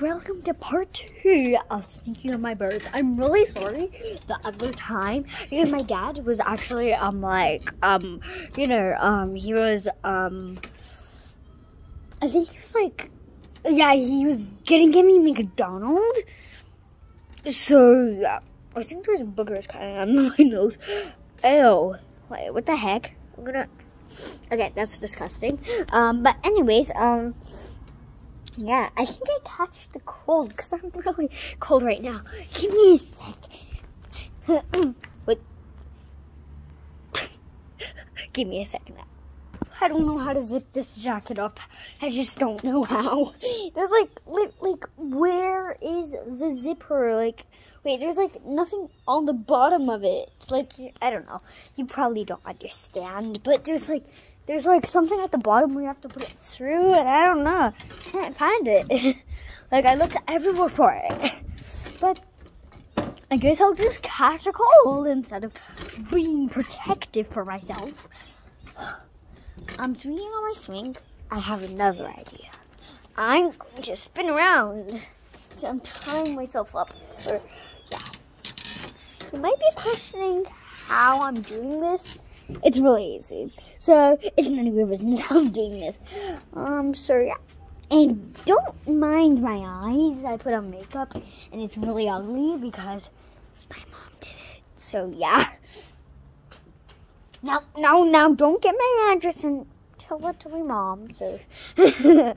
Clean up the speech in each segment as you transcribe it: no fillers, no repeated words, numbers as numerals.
welcome to part 2 of Sneaking on My Birds. I'm really sorry the other time because my dad was actually he was I think he was like, yeah, he was gonna give me McDonald. So yeah, I think there's boogers kind of on my nose. Ew, wait, what the heck? Okay, that's disgusting. But anyways, yeah, I think I catched the cold because I'm really cold right now. Give me a sec. What? Give me a second. I don't know how to zip this jacket up. I just don't know how. There's like where is the zipper? Like, wait, there's like nothing on the bottom of it. Like, I don't know. You probably don't understand, but there's like something at the bottom where you have to put it through, and I don't know. I can't find it. Like, I looked everywhere for it. But I guess I'll just catch a cold instead of being protective for myself. I'm swinging on my swing. I have another idea. I'm going to spin around. So I'm tying myself up. So, yeah. You might be questioning how I'm doing this. It's really easy. So, it's none of your business how I'm doing this. So yeah. And don't mind my eyes. I put on makeup and it's really ugly because my mom did it. So yeah. Now, don't get my address and tell it to my mom. So, you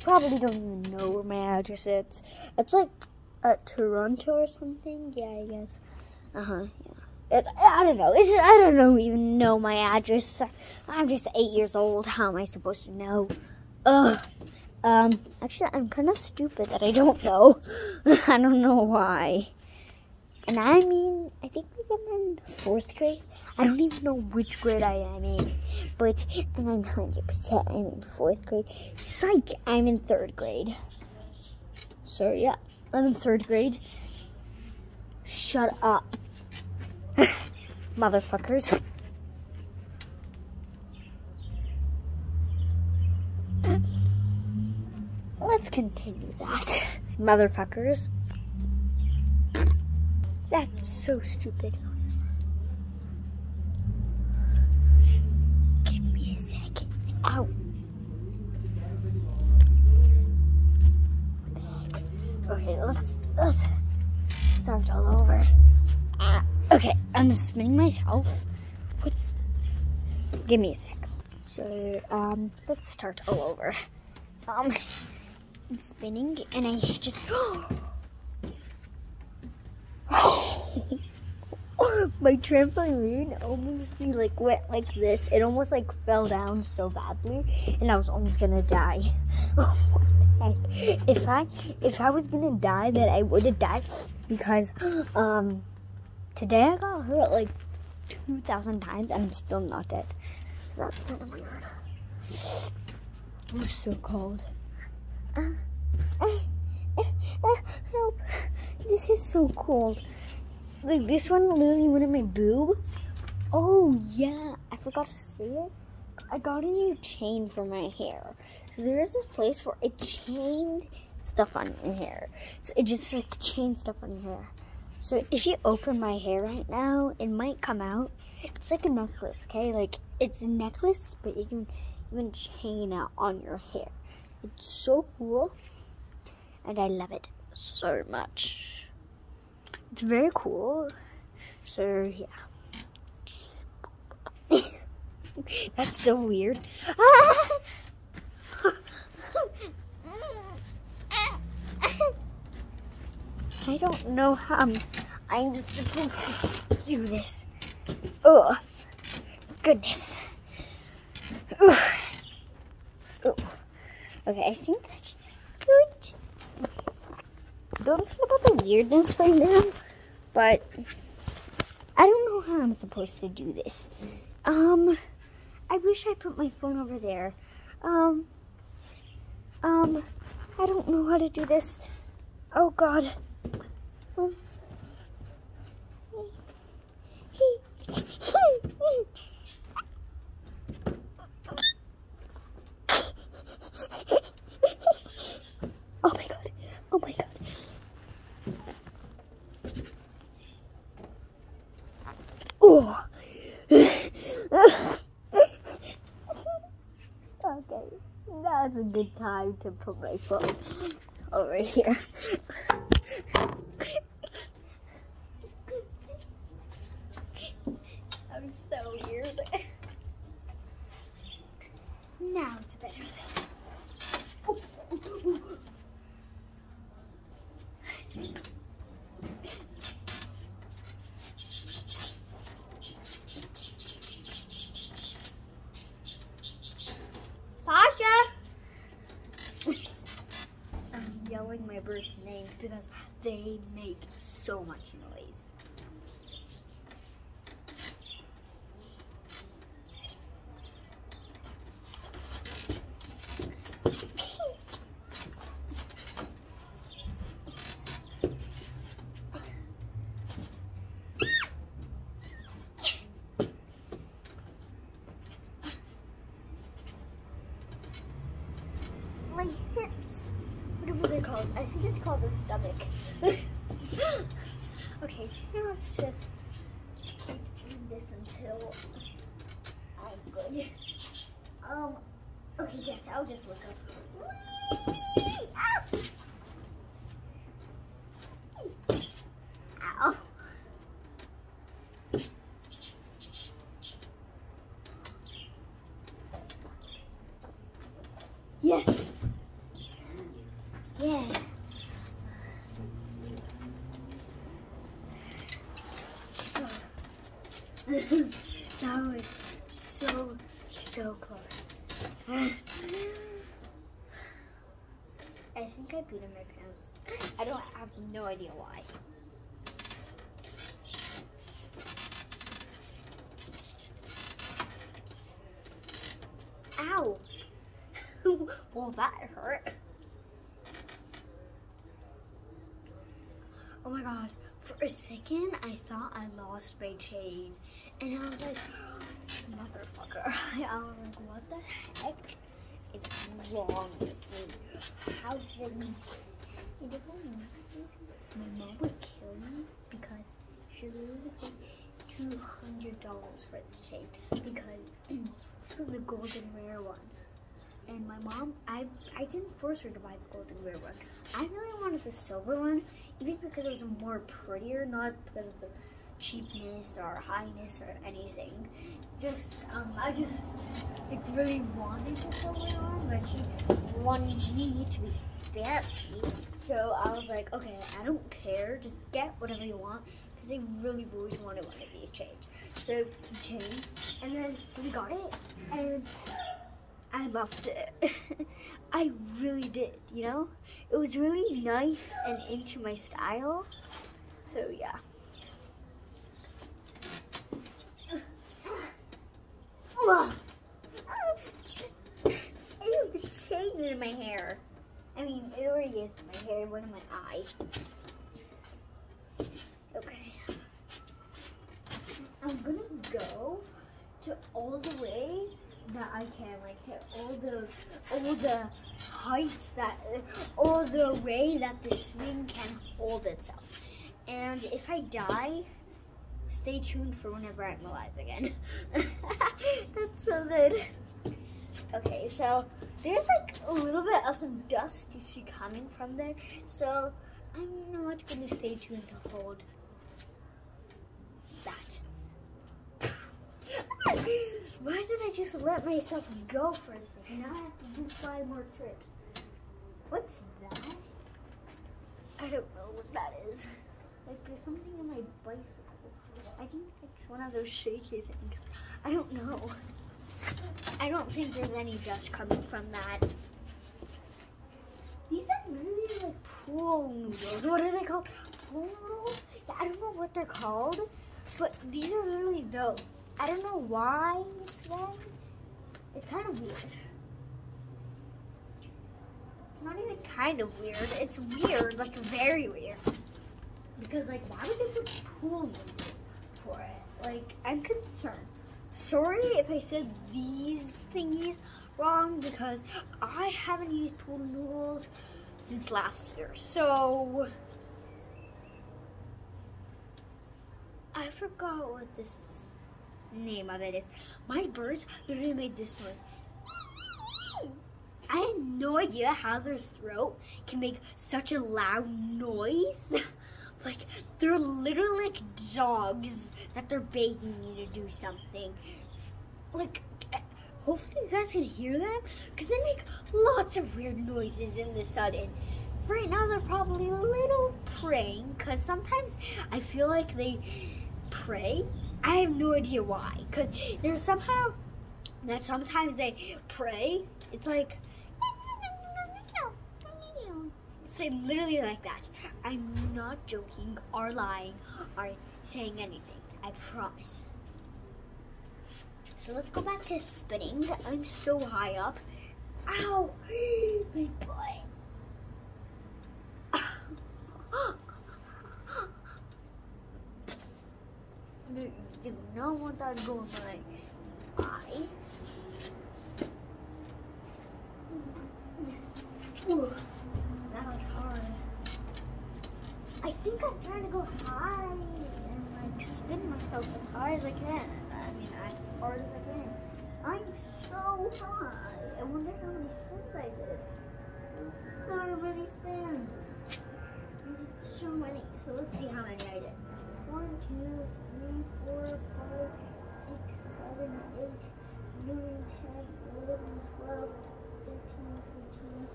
probably don't even know where my address is. It's like at Toronto or something. Yeah, I guess. Yeah. I don't know. I don't even know my address. I'm just 8 years old. How am I supposed to know? Actually, I'm kind of stupid that I don't know. I don't know why. And I think I'm in 4th grade. I don't even know which grade I am in, but I'm 100% I'm in 4th grade. Psych, I'm in 3rd grade. So yeah, I'm in 3rd grade. Shut up, motherfuckers. Let's continue that, motherfuckers. That's so stupid. Give me a sec. Ow. What the heck? Okay, let's start all over. Okay, I'm spinning myself. Give me a sec. So, let's start all over. I'm spinning and I just my trampoline almost went like this. It almost fell down so badly, and I was almost gonna die. What the heck? If I was gonna die, then I would have died because today I got hurt 2,000 times, and I'm still not dead. That's kind of weird. I'm so cold. Help! This is so cold. This one literally went in my boob. Oh yeah, I forgot to say it. I got a new chain for my hair. So there is this place where it chained stuff on your hair. So it just chained stuff on your hair. So if you open my hair right now, it might come out. It's like a necklace, okay? It's a necklace, but you can even chain it on your hair. It's so cool, and I love it so much. It's very cool. So yeah. That's so weird. I don't know how I'm just supposed to do this. Oh, goodness. Ooh. Ooh. Okay, I think that's good. Don't think about the weirdness right now, but I don't know how I'm supposed to do this. I wish I put my phone over there. I don't know how to do this. Oh God. time to put my phone over here. That was so weird. Now it's a better thing. Pasha! I'm yelling my birds' names because they make so much noise. My hips, whatever they're called. I think it's called the stomach. Okay, now let's just keep doing this until I'm good. Okay, yes, I'll just look up. Ow. Yeah. Yeah. That was so close. I think I peed in my pants. I have no idea why. Ow! Well, that hurt. Oh my god, for a second I thought I lost my chain. And I was like, motherfucker. I was like, what the heck is wrong with me? How did I lose this? You know what my mom would kill me because she literally paid $200 for this chain because this was the golden rare one. And my mom, I didn't force her to buy the golden rare one. I really wanted the silver one, even because it was more prettier, not because of the cheapness or highness or anything. I just like really wanted the silver one, but she wanted me to be fancy. So I was like, okay, I don't care, just get whatever you want, because I really always wanted one of these chains. So we changed, and then we got it, and I loved it. I really did, you know? It was really nice and into my style. So yeah. I have the chain in my hair. I mean, it already is in my hair, one in my eye. Okay. I'm gonna go to all the way that I can, like to all the heights all the way that the swing can hold itself. And if I die, stay tuned for whenever I'm alive again. That's so good. Okay, so there's like a little bit of some dust you see coming from there. So I'm not gonna stay tuned to hold that. Why did I just let myself go for a second? Now I have to do 5 more trips. What's that? I don't know what that is. Like there's something in my bicycle. I think it's like one of those shaky things. I don't know. I don't think there's any dust coming from that. These are really like pool noodles. What are they called? Pool noodles? Yeah, I don't know what they're called, but these are literally those. I don't know why it's them. It's kind of weird. It's not even kind of weird. It's weird, like very weird. Because like, why would they put pool noodles for it? Like, I'm concerned. Sorry if I said these thingies wrong because I haven't used pool noodles since last year. So I forgot what this name of it is. My birds literally made this noise. I had no idea how their throat can make such a loud noise. Like, they're literally like dogs that they're begging you to do something. Like, hopefully you guys can hear them, because they make lots of weird noises in the sudden. Right now they're probably a little praying, because sometimes I feel like they pray. I have no idea why, because there's somehow that sometimes they pray. It's like literally like that. I'm not joking or lying or saying anything. I promise. So let's go back to spinning. I'm so high up. Ow! My butt. You do not want that to go in my eye. Ooh, that was hard. I think I'm trying to go high and like spin myself as high as I can. I mean, as hard as I can. I'm so high. I wonder how many spins I did. So many spins. So many. So let's see how many I did. 1, 2, 3, 4, 5, 6, 7, 8, 9, 10, 11, 12, 13,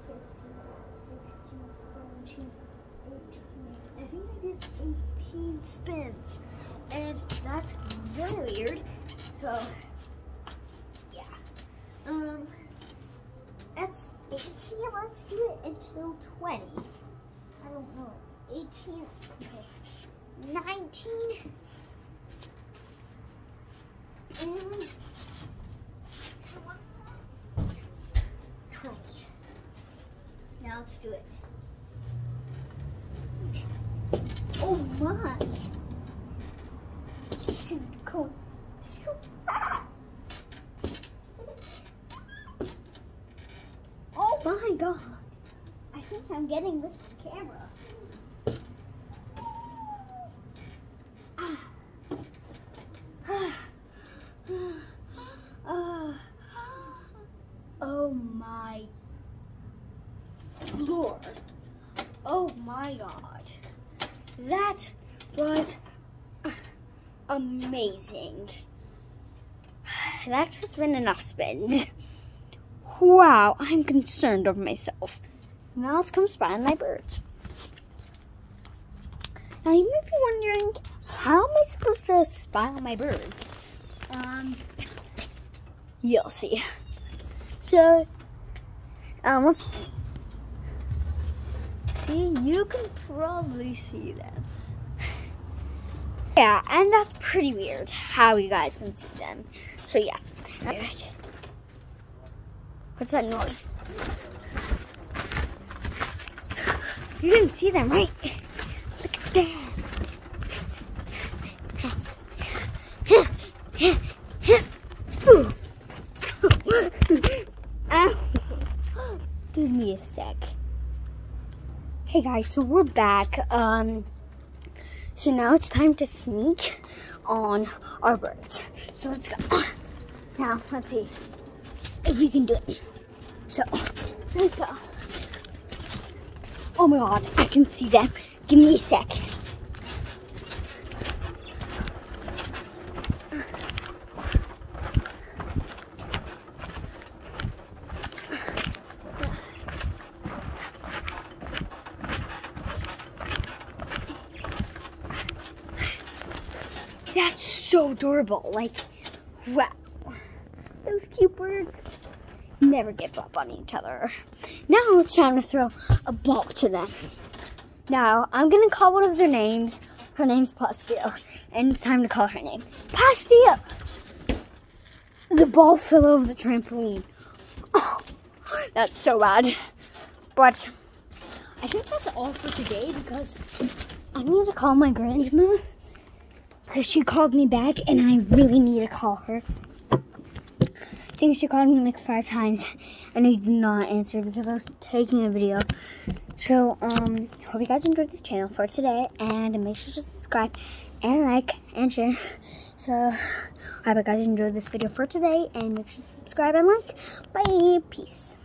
14, 15, 16, 17, 18. I think I did 18 spins. And that's very weird. So, yeah. That's 18. Let's do it until 20. I don't know. 18. Okay. 19. And 20. Now let's do it. Oh my. This is going too fast. Oh my god. I think I'm getting this camera. Oh my Lord. Oh my god. That was amazing. That has been enough spins. Wow, I'm concerned of myself. Now let's come spy on my birds. Now you might be wondering, how am I supposed to spy on my birds? You'll see. So, let's see. You can probably see them. Yeah, and that's pretty weird how you guys can see them. So yeah. Alright. What's that noise? You can see them, right? Look at that. Give me a sec. Hey guys, so we're back. So now it's time to sneak on our birds. So let's go. Now, let's see if we can do it. So, let's go. Oh my god, I can see them. Give me a sec. That's so adorable. Like, wow. Those cute birds never give up on each other. Now it's time to throw a ball to them. Now, I'm going to call one of their names. Her name's Pastille. And it's time to call her name. Pastille! The ball fell over the trampoline. Oh, that's so bad. But I think that's all for today because I need to call my grandma. Because she called me back and I really need to call her. I think she called me like 5 times and I did not answer because I was taking a video. So, hope you guys enjoyed this channel for today and make sure to subscribe and like and share. So, I hope you guys enjoyed this video for today and make sure to subscribe and like. Bye. Peace.